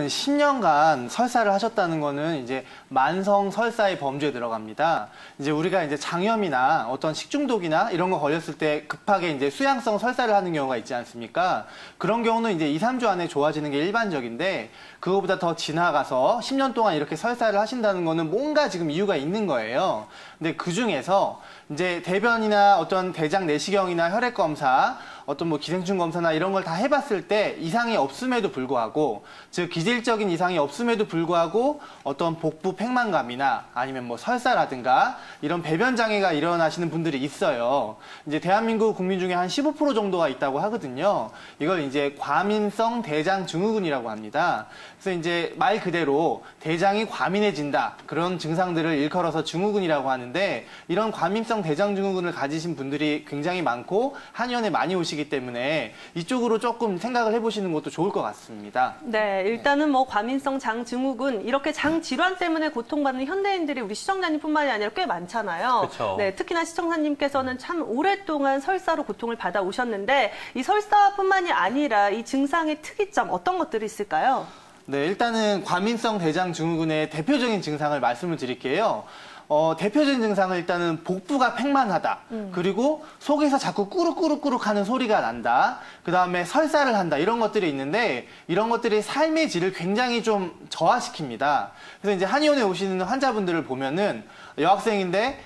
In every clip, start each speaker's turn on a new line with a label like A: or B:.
A: 일단은 10년간 설사를 하셨다는 거는 이제 만성 설사의 범주에 들어갑니다. 이제 우리가 이제 장염이나 어떤 식중독이나 이런 거 걸렸을 때 급하게 이제 수양성 설사를 하는 경우가 있지 않습니까? 그런 경우는 이제 2, 3주 안에 좋아지는 게 일반적인데 그거보다 더 지나가서 10년 동안 이렇게 설사를 하신다는 거는 뭔가 지금 이유가 있는 거예요. 근데 그 중에서 이제 대변이나 어떤 대장 내시경이나 혈액 검사, 어떤 뭐 기생충 검사나 이런 걸 다 해봤을 때 이상이 없음에도 불구하고, 즉 기질적인 이상이 없음에도 불구하고 어떤 복부 팽만감이나 아니면 뭐 설사라든가 이런 배변 장애가 일어나시는 분들이 있어요. 이제 대한민국 국민 중에 한 15% 정도가 있다고 하거든요. 이걸 이제 과민성 대장 증후군이라고 합니다. 그래서 이제 말 그대로 대장이 과민해진다, 그런 증상들을 일컬어서 증후군이라고 하는데, 이런 과민성 대장 증후군을 가지신 분들이 굉장히 많고 한의원에 많이 오시기 때문에 이쪽으로 조금 생각을 해보시는 것도 좋을 것 같습니다.
B: 네, 일단은 뭐 과민성 장 증후군, 이렇게 장 질환 때문에 고통받는 현대인들이 우리 시청자님뿐만이 아니라 꽤 많잖아요.
C: 그쵸.
B: 네, 특히나 시청자님께서는 참 오랫동안 설사로 고통을 받아 오셨는데, 이 설사뿐만이 아니라 이 증상의 특이점 어떤 것들이 있을까요?
A: 네, 일단은 과민성 대장 증후군의 대표적인 증상을 말씀을 드릴게요. 대표적인 증상은 일단은 복부가 팽만하다. 그리고 속에서 자꾸 꾸룩꾸룩꾸룩 하는 소리가 난다. 그 다음에 설사를 한다. 이런 것들이 있는데, 이런 것들이 삶의 질을 굉장히 좀 저하시킵니다. 그래서 이제 한의원에 오시는 환자분들을 보면은 여학생인데,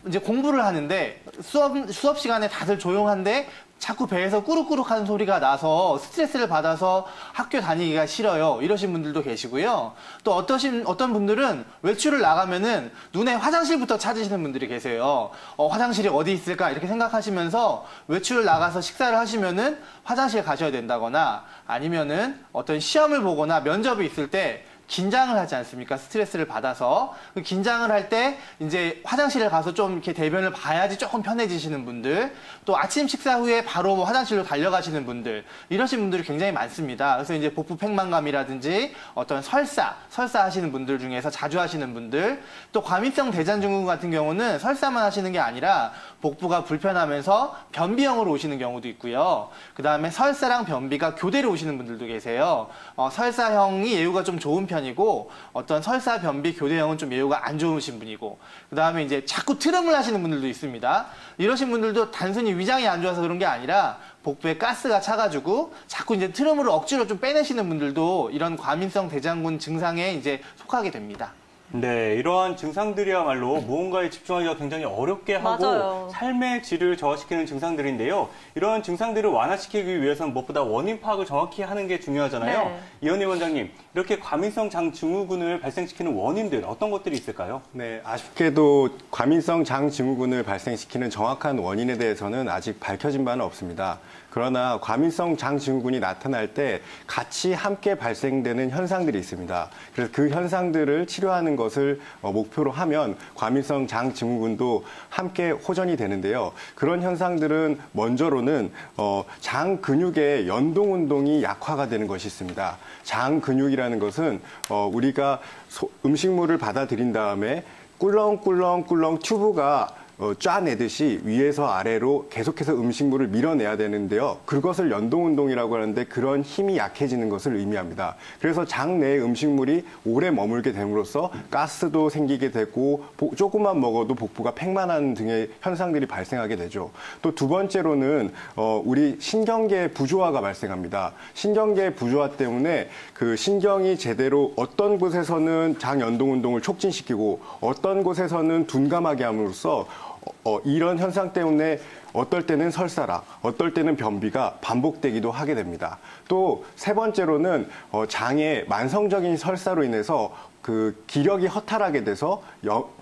A: 이제 공부를 하는데 수업 시간에 다들 조용한데 자꾸 배에서 꾸룩꾸룩 하는 소리가 나서 스트레스를 받아서 학교 다니기가 싫어요. 이러신 분들도 계시고요. 또 어떤 분들은 외출을 나가면은 눈에 화장실부터 찾으시는 분들이 계세요. 화장실이 어디 있을까 이렇게 생각하시면서 외출을 나가서 식사를 하시면은 화장실 가셔야 된다거나, 아니면은 어떤 시험을 보거나 면접이 있을 때 긴장을 하지 않습니까? 스트레스를 받아서. 그 긴장을 할 때 이제 화장실에 가서 좀 이렇게 대변을 봐야지 조금 편해지시는 분들, 또 아침 식사 후에 바로 뭐 화장실로 달려가시는 분들, 이러신 분들이 굉장히 많습니다. 그래서 이제 복부 팽만감이라든지 어떤 설사 하시는 분들 중에서 자주 하시는 분들, 또 과민성 대장 증후군 같은 경우는 설사만 하시는 게 아니라 복부가 불편하면서 변비형으로 오시는 경우도 있고요. 그 다음에 설사랑 변비가 교대로 오시는 분들도 계세요. 설사형이 예후가 좀 좋은 편이고, 어떤 설사, 변비, 교대형은 좀 예후가 안 좋으신 분이고, 그 다음에 이제 자꾸 트름을 하시는 분들도 있습니다. 이러신 분들도 단순히 위장이 안 좋아서 그런 게 아니라 복부에 가스가 차가지고 자꾸 이제 트름으로 억지로 좀 빼내시는 분들도 이런 과민성 대장군 증상에 이제 속하게 됩니다.
C: 네, 이러한 증상들이야말로 무언가에 집중하기가 굉장히 어렵게 하고
B: 맞아요.
C: 삶의 질을 저하시키는 증상들인데요. 이러한 증상들을 완화시키기 위해서는 무엇보다 원인 파악을 정확히 하는 게 중요하잖아요.
B: 네.
C: 이현희 원장님, 이렇게 과민성 장 증후군을 발생시키는 원인들 어떤 것들이 있을까요?
D: 네, 아쉽게도 과민성 장 증후군을 발생시키는 정확한 원인에 대해서는 아직 밝혀진 바는 없습니다. 그러나 과민성 장 증후군이 나타날 때 같이 함께 발생되는 현상들이 있습니다. 그래서 그 현상들을 치료하는 것을 목표로 하면 과민성 장 증후군도 함께 호전이 되는데요. 그런 현상들은 먼저로는 장 근육의 연동 운동이 약화가 되는 것이 있습니다. 장 근육이라는 것은 우리가 음식물을 받아들인 다음에 꿀렁꿀렁꿀렁 튜브가 짜내듯이 위에서 아래로 계속해서 음식물을 밀어내야 되는데요. 그것을 연동운동이라고 하는데, 그런 힘이 약해지는 것을 의미합니다. 그래서 장 내에 음식물이 오래 머물게 됨으로써 가스도 생기게 되고 조금만 먹어도 복부가 팽만한 등의 현상들이 발생하게 되죠. 또 두 번째로는 우리 신경계 부조화가 발생합니다. 신경계 부조화 때문에 그 신경이 제대로 어떤 곳에서는 장 연동운동을 촉진시키고 어떤 곳에서는 둔감하게 함으로써 이런 현상 때문에 어떨 때는 설사라, 어떨 때는 변비가 반복되기도 하게 됩니다. 또 세 번째로는 장의 만성적인 설사로 인해서 그 기력이 허탈하게 돼서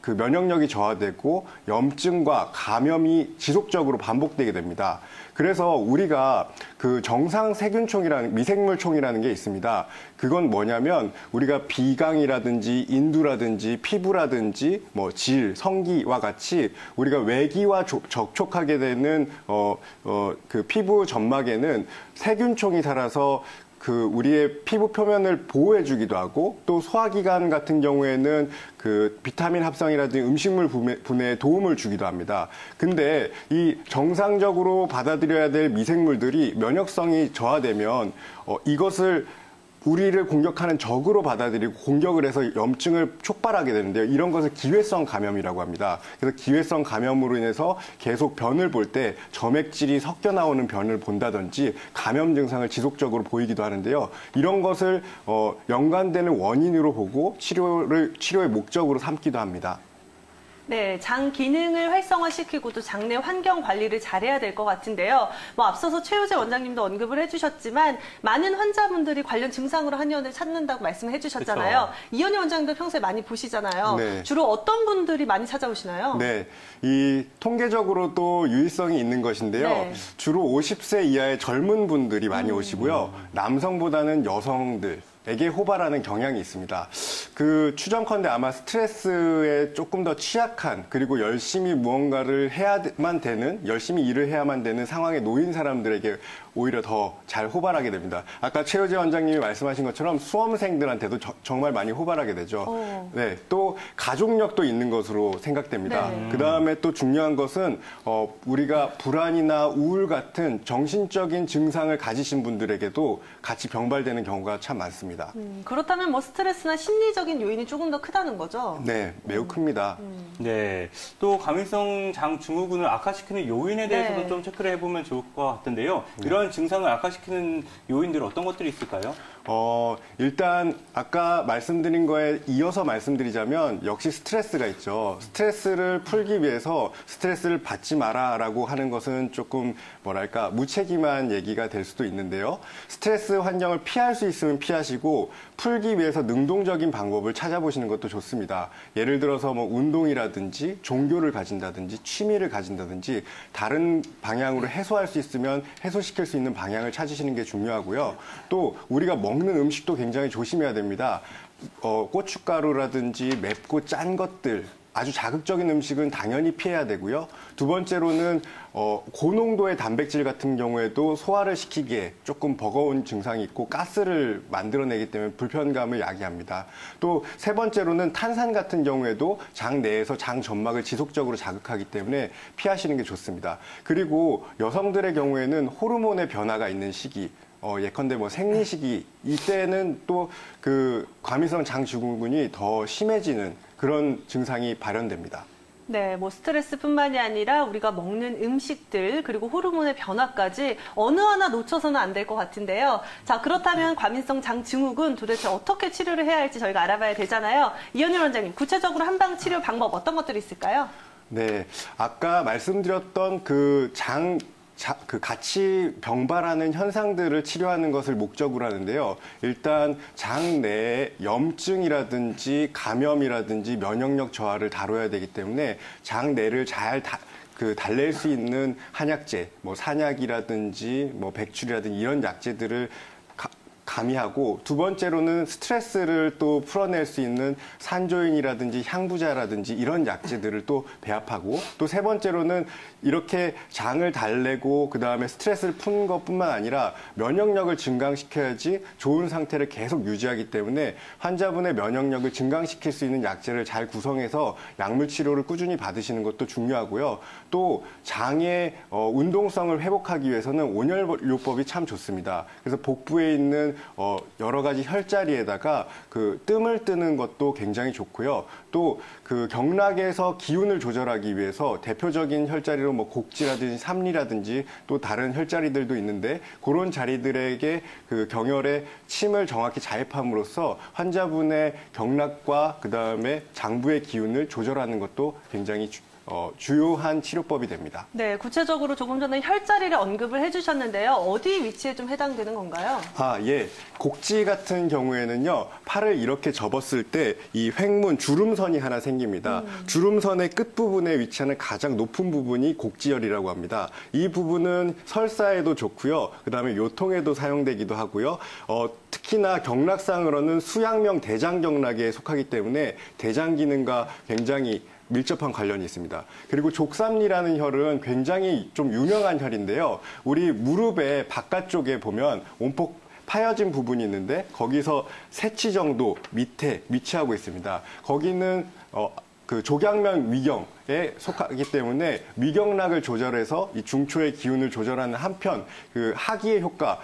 D: 그 면역력이 저하되고 염증과 감염이 지속적으로 반복되게 됩니다. 그래서 우리가 그 정상 세균총이라는 미생물총이라는 게 있습니다. 그건 뭐냐면 우리가 비강이라든지 인두라든지 피부라든지 뭐 질, 성기와 같이 우리가 외기와 접촉하게 되는 그 피부 점막에는 세균총이 살아서 그 우리의 피부 표면을 보호해주기도 하고, 또 소화기관 같은 경우에는 그 비타민 합성이라든지 음식물 분해에 도움을 주기도 합니다. 근데 이 정상적으로 받아들여야 될 미생물들이 면역성이 저하되면 이것을 우리를 공격하는 적으로 받아들이고 공격을 해서 염증을 촉발하게 되는데요. 이런 것을 기회성 감염이라고 합니다. 그래서 기회성 감염으로 인해서 계속 변을 볼 때 점액질이 섞여 나오는 변을 본다든지 감염 증상을 지속적으로 보이기도 하는데요. 이런 것을 연관되는 원인으로 보고 치료의 목적으로 삼기도 합니다.
B: 네, 장 기능을 활성화시키고 또 장내 환경 관리를 잘해야 될 것 같은데요. 앞서서 최효재 원장님도 언급을 해주셨지만 많은 환자분들이 관련 증상으로 한의원을 찾는다고 말씀을 해주셨잖아요.
C: 그렇죠.
B: 이현희 원장님도 평소에 많이 보시잖아요.
D: 네.
B: 주로 어떤 분들이 많이 찾아오시나요?
D: 네, 이 통계적으로도 유의성이 있는 것인데요.
B: 네.
D: 주로 50세 이하의 젊은 분들이 많이 오시고요. 남성보다는 여성들에게 호발하는 경향이 있습니다. 그 추정컨대 아마 스트레스에 조금 더 취약한, 그리고 열심히 무언가를 해야만 되는, 열심히 일을 해야만 되는 상황에 놓인 사람들에게 오히려 더 잘 호발하게 됩니다. 아까 최효재 원장님이 말씀하신 것처럼 수험생들한테도 정말 많이 호발하게 되죠. 네, 또 가족력도 있는 것으로 생각됩니다.
B: 네.
D: 그 다음에 또 중요한 것은 우리가 불안이나 우울 같은 정신적인 증상을 가지신 분들에게도 같이 병발되는 경우가 참 많습니다.
B: 그렇다면 스트레스나 심리적인 요인이 조금 더 크다는 거죠?
D: 네, 매우 큽니다.
C: 네. 또 과민성 장 증후군을 악화시키는 요인에 대해서도
B: 네.
C: 좀 체크를 해보면 좋을 것 같은데요. 이런 증상을 악화시키는 요인들 어떤 것들이 있을까요?
D: 일단 아까 말씀드린 거에 이어서 말씀드리자면 역시 스트레스가 있죠. 스트레스를 풀기 위해서 스트레스를 받지 마라라고 하는 것은 조금 뭐랄까 무책임한 얘기가 될 수도 있는데요. 스트레스 환경을 피할 수 있으면 피하시고 풀기 위해서 능동적인 방법을 찾아보시는 것도 좋습니다. 예를 들어서 운동이라든지 종교를 가진다든지 취미를 가진다든지 다른 방향으로 해소할 수 있으면 해소시킬 수 있는 방향을 찾으시는 게 중요하고요. 또 우리가 먹는 음식도 굉장히 조심해야 됩니다. 고춧가루라든지 맵고 짠 것들, 아주 자극적인 음식은 당연히 피해야 되고요. 두 번째로는 고농도의 단백질 같은 경우에도 소화를 시키기에 조금 버거운 증상이 있고 가스를 만들어내기 때문에 불편감을 야기합니다. 또 세 번째로는 탄산 같은 경우에도 장 내에서 장 점막을 지속적으로 자극하기 때문에 피하시는 게 좋습니다. 그리고 여성들의 경우에는 호르몬의 변화가 있는 시기, 예컨대 생리 시기, 이때는 또 그 과민성 장 증후군이 더 심해지는 그런 증상이 발현됩니다.
B: 네, 스트레스뿐만이 아니라 우리가 먹는 음식들 그리고 호르몬의 변화까지 어느 하나 놓쳐서는 안 될 것 같은데요. 자, 그렇다면 과민성 장 증후군 도대체 어떻게 치료를 해야 할지 저희가 알아봐야 되잖아요. 이현희 원장님, 구체적으로 한방 치료 방법 어떤 것들이 있을까요?
D: 네, 아까 말씀드렸던 같이 병발하는 현상들을 치료하는 것을 목적으로 하는데요. 일단 장 내에 염증이라든지 감염이라든지 면역력 저하를 다뤄야 되기 때문에 장 내를 잘 달랠 수 있는 한약재, 산약이라든지 백출이라든지 이런 약재들을 가미하고, 두 번째로는 스트레스를 또 풀어낼 수 있는 산조인이라든지 향부자라든지 이런 약재들을 또 배합하고, 또 세 번째로는 이렇게 장을 달래고 그 다음에 스트레스를 푸는 것뿐만 아니라 면역력을 증강시켜야지 좋은 상태를 계속 유지하기 때문에 환자분의 면역력을 증강시킬 수 있는 약재를 잘 구성해서 약물 치료를 꾸준히 받으시는 것도 중요하고요. 또 장의 운동성을 회복하기 위해서는 온열요법이 참 좋습니다. 그래서 복부에 있는 여러 가지 혈자리에다가 뜸을 뜨는 것도 굉장히 좋고요. 또 경락에서 기운을 조절하기 위해서 대표적인 혈자리로 곡지라든지 삼리라든지 또 다른 혈자리들도 있는데, 그런 자리들에게 경혈에 침을 정확히 자입함으로써 환자분의 경락과 그 다음에 장부의 기운을 조절하는 것도 굉장히 주요한 치료법이 됩니다.
B: 네, 구체적으로 조금 전에 혈자리를 언급을 해주셨는데요. 어디 위치에 좀 해당되는 건가요?
D: 예. 곡지 같은 경우에는요, 팔을 이렇게 접었을 때 이 횡문, 주름선이 하나 생깁니다. 주름선의 끝부분에 위치하는 가장 높은 부분이 곡지혈이라고 합니다. 이 부분은 설사에도 좋고요. 그 다음에 요통에도 사용되기도 하고요. 특히나 경락상으로는 수양명 대장경락에 속하기 때문에 대장 기능과 굉장히 밀접한 관련이 있습니다. 그리고 족삼리라는 혈은 굉장히 좀 유명한 혈인데요. 우리 무릎의 바깥쪽에 보면 온폭 파여진 부분이 있는데 거기서 세치 정도 밑에 위치하고 있습니다. 거기는 그 조경면 위경에 속하기 때문에 위경락을 조절해서 이 중초의 기운을 조절하는 한편 그 하기의 효과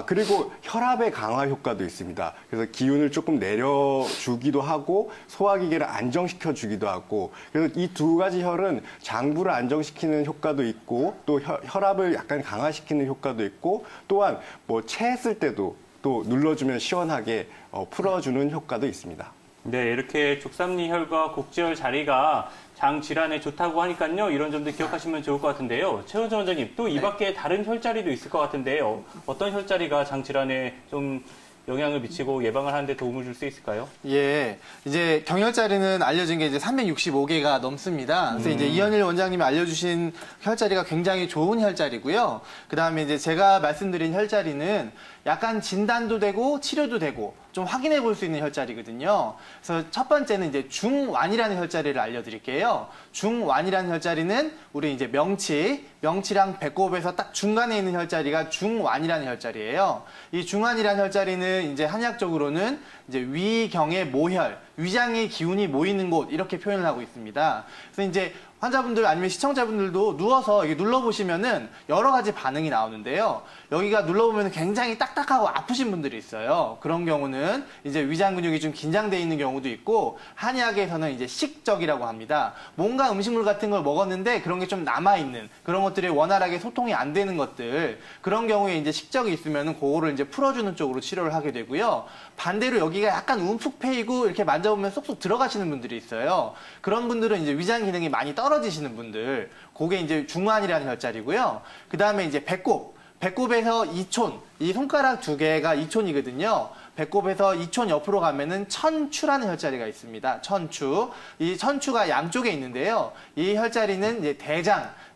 D: 그리고 혈압의 강화 효과도 있습니다. 그래서 기운을 조금 내려주기도 하고 소화기계를 안정시켜 주기도 하고 그래서 이 두 가지 혈은 장부를 안정시키는 효과도 있고 또 혈압을 약간 강화시키는 효과도 있고 또한 뭐 체했을 때도 또 눌러주면 시원하게 풀어주는 효과도 있습니다.
C: 네, 이렇게 족삼리혈과 곡지혈 자리가 장 질환에 좋다고 하니까요. 이런 점도 기억하시면 좋을 것 같은데요. 최원정 원장님, 또 이 밖에 다른 혈자리도 있을 것 같은데요. 어떤 혈자리가 장 질환에 좀 영향을 미치고 예방을 하는데 도움을 줄 수 있을까요?
A: 예. 이제 경혈자리는 알려진 게 이제 365개가 넘습니다. 그래서 이제 이현일 원장님이 알려주신 혈자리가 굉장히 좋은 혈자리고요. 그 다음에 이제 제가 말씀드린 혈자리는 약간 진단도 되고 치료도 되고 좀 확인해 볼 수 있는 혈자리거든요. 그래서 첫 번째는 이제 중완이라는 혈자리를 알려드릴게요. 중완이라는 혈자리는 우리 이제 명치랑 배꼽에서 딱 중간에 있는 혈자리가 중완이라는 혈자리예요. 이 중완이라는 혈자리는 이제 한의학적으로는 이제 위경의 모혈, 위장의 기운이 모이는 곳 이렇게 표현을 하고 있습니다. 그래서 이제 환자분들 아니면 시청자분들도 누워서 이게 눌러보시면은 여러 가지 반응이 나오는데요. 여기가 눌러보면 굉장히 딱딱하고 아프신 분들이 있어요. 그런 경우는 이제 위장 근육이 좀 긴장되어 있는 경우도 있고 한의학에서는 이제 식적이라고 합니다. 뭔가 음식물 같은 걸 먹었는데 그런 게 좀 남아있는 그런 것들이 원활하게 소통이 안 되는 것들 그런 경우에 이제 식적이 있으면은 그거를 이제 풀어주는 쪽으로 치료를 하게 되고요. 반대로 여기가 약간 움푹 패이고 이렇게 만져보면 쏙쏙 들어가시는 분들이 있어요. 그런 분들은 이제 위장 기능이 많이 떨어지시는 분들, 그게 이제 중환이라는 혈자리고요. 그 다음에 이제 배꼽에서 이촌, 이 손가락 두 개가 이촌이거든요. 배꼽에서 이촌 옆으로 가면은 천추라는 혈자리가 있습니다. 천추. 이 천추가 양쪽에 있는데요. 이 혈자리는 이제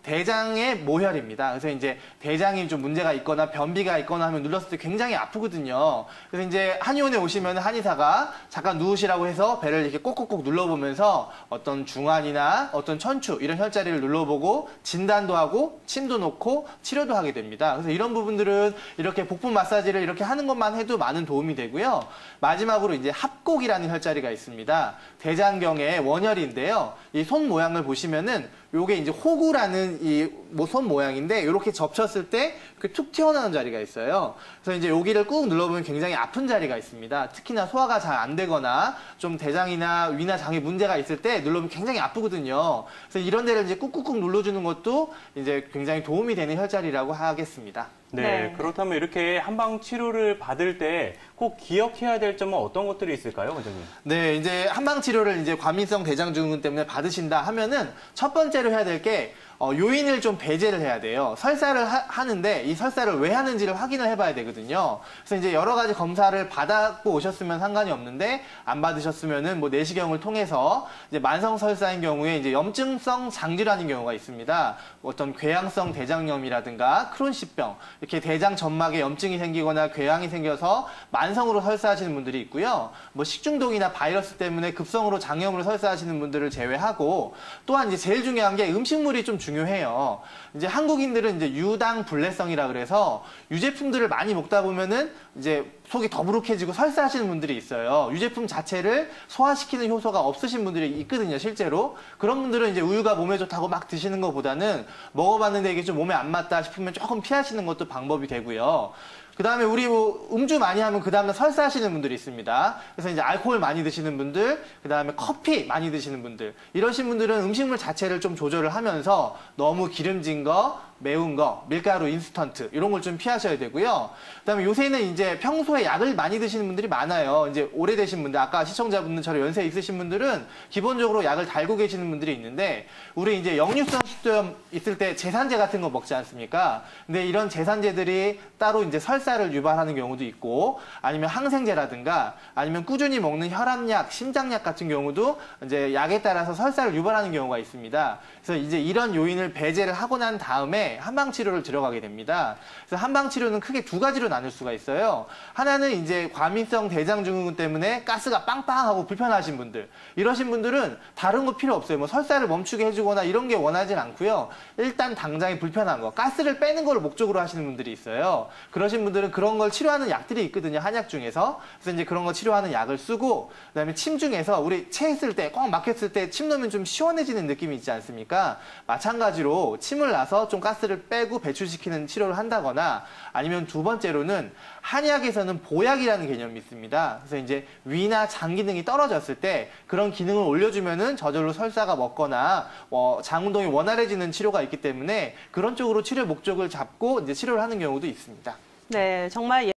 A: 대장의 모혈입니다. 그래서 이제 대장이 좀 문제가 있거나 변비가 있거나 하면 눌렀을 때 굉장히 아프거든요. 그래서 이제 한의원에 오시면 한의사가 잠깐 누우시라고 해서 배를 이렇게 꼭꼭꼭 눌러보면서 어떤 중환이나 어떤 천추 이런 혈자리를 눌러보고 진단도 하고 침도 놓고 치료도 하게 됩니다. 그래서 이런 부분들은 이렇게 복부 마사지를 이렇게 하는 것만 해도 많은 도움이 되고요. 마지막으로 이제 합곡이라는 혈자리가 있습니다. 대장경의 원혈인데요. 이 손 모양을 보시면은 요게 이제 호구라는 이 손 모양인데 이렇게 접쳤을 때 툭 튀어나오는 자리가 있어요. 그래서 이제 여기를 꾹 눌러보면 굉장히 아픈 자리가 있습니다. 특히나 소화가 잘 안 되거나 좀 대장이나 위나 장에 문제가 있을 때 눌러보면 굉장히 아프거든요. 그래서 이런 데를 이제 꾹꾹꾹 눌러주는 것도 이제 굉장히 도움이 되는 혈자리라고 하겠습니다.
C: 네,
B: 네.
C: 그렇다면 이렇게 한방 치료를 받을 때 꼭 기억해야 될 점은 어떤 것들이 있을까요, 원장님?
A: 네, 이제 한방 치료를 이제 과민성 대장증후군 때문에 받으신다 하면은 첫 번째로 해야 될 게 요인을 좀 배제를 해야 돼요. 설사를 하는데 이 설사를 왜 하는지를 확인을 해봐야 되거든요. 그래서 이제 여러 가지 검사를 받고 오셨으면 상관이 없는데 안 받으셨으면은 뭐 내시경을 통해서 이제 만성 설사인 경우에 이제 염증성 장질환인 경우가 있습니다. 어떤 궤양성 대장염이라든가 크론시병 이렇게 대장 점막에 염증이 생기거나 궤양이 생겨서 만성으로 설사하시는 분들이 있고요. 뭐 식중독이나 바이러스 때문에 급성으로 장염으로 설사하시는 분들을 제외하고 또한 이제 제일 중요한 게 음식물이 좀 중요해요. 이제 한국인들은 이제 유당 불내성이라 그래서 유제품들을 많이 먹다 보면은 이제 속이 더부룩해지고 설사하시는 분들이 있어요. 유제품 자체를 소화시키는 효소가 없으신 분들이 있거든요, 실제로. 그런 분들은 이제 우유가 몸에 좋다고 막 드시는 것보다는 먹어봤는데 이게 좀 몸에 안 맞다 싶으면 조금 피하시는 것도 방법이 되고요. 그 다음에 우리 뭐 음주 많이 하면 그 다음날 설사하시는 분들이 있습니다. 그래서 이제 알코올 많이 드시는 분들, 그 다음에 커피 많이 드시는 분들, 이러신 분들은 음식물 자체를 좀 조절을 하면서 너무 기름진 거, 매운 거, 밀가루, 인스턴트 이런 걸 좀 피하셔야 되고요. 그다음에 요새는 이제 평소에 약을 많이 드시는 분들이 많아요. 이제 오래되신 분들, 아까 시청자분들처럼 연세 있으신 분들은 기본적으로 약을 달고 계시는 분들이 있는데 우리 이제 역류성 식도염 있을 때 제산제 같은 거 먹지 않습니까? 근데 이런 제산제들이 따로 이제 설사를 유발하는 경우도 있고 아니면 항생제라든가 아니면 꾸준히 먹는 혈압약, 심장약 같은 경우도 이제 약에 따라서 설사를 유발하는 경우가 있습니다. 그래서 이제 이런 요인을 배제를 하고 난 다음에 때문에 한방 치료를 들어가게 됩니다. 그래서 한방 치료는 크게 두 가지로 나눌 수가 있어요. 하나는 이제 과민성 대장증후군 때문에 가스가 빵빵하고 불편하신 분들, 이러신 분들은 다른 거 필요 없어요. 뭐 설사를 멈추게 해주거나 이런 게 원하진 않고요. 일단 당장에 불편한 거, 가스를 빼는 걸 목적으로 하시는 분들이 있어요. 그러신 분들은 그런 걸 치료하는 약들이 있거든요. 한약 중에서. 그래서 이제 그런 거 치료하는 약을 쓰고, 그다음에 침 중에서 우리 체했을 때, 꽉 막혔을 때 침 놓으면 좀 시원해지는 느낌이 있지 않습니까? 마찬가지로 침을 놔서 좀 가스를 빼고 배출시키는 치료를 한다거나, 아니면 두 번째로는 한의학에서는 보약이라는 개념이 있습니다. 그래서 이제 위나 장 기능이 떨어졌을 때 그런 기능을 올려주면은 저절로 설사가 먹거나 장 운동이 원활해지는 치료가 있기 때문에 그런 쪽으로 치료 목적을 잡고 이제 치료를 하는 경우도 있습니다.
B: 네, 정말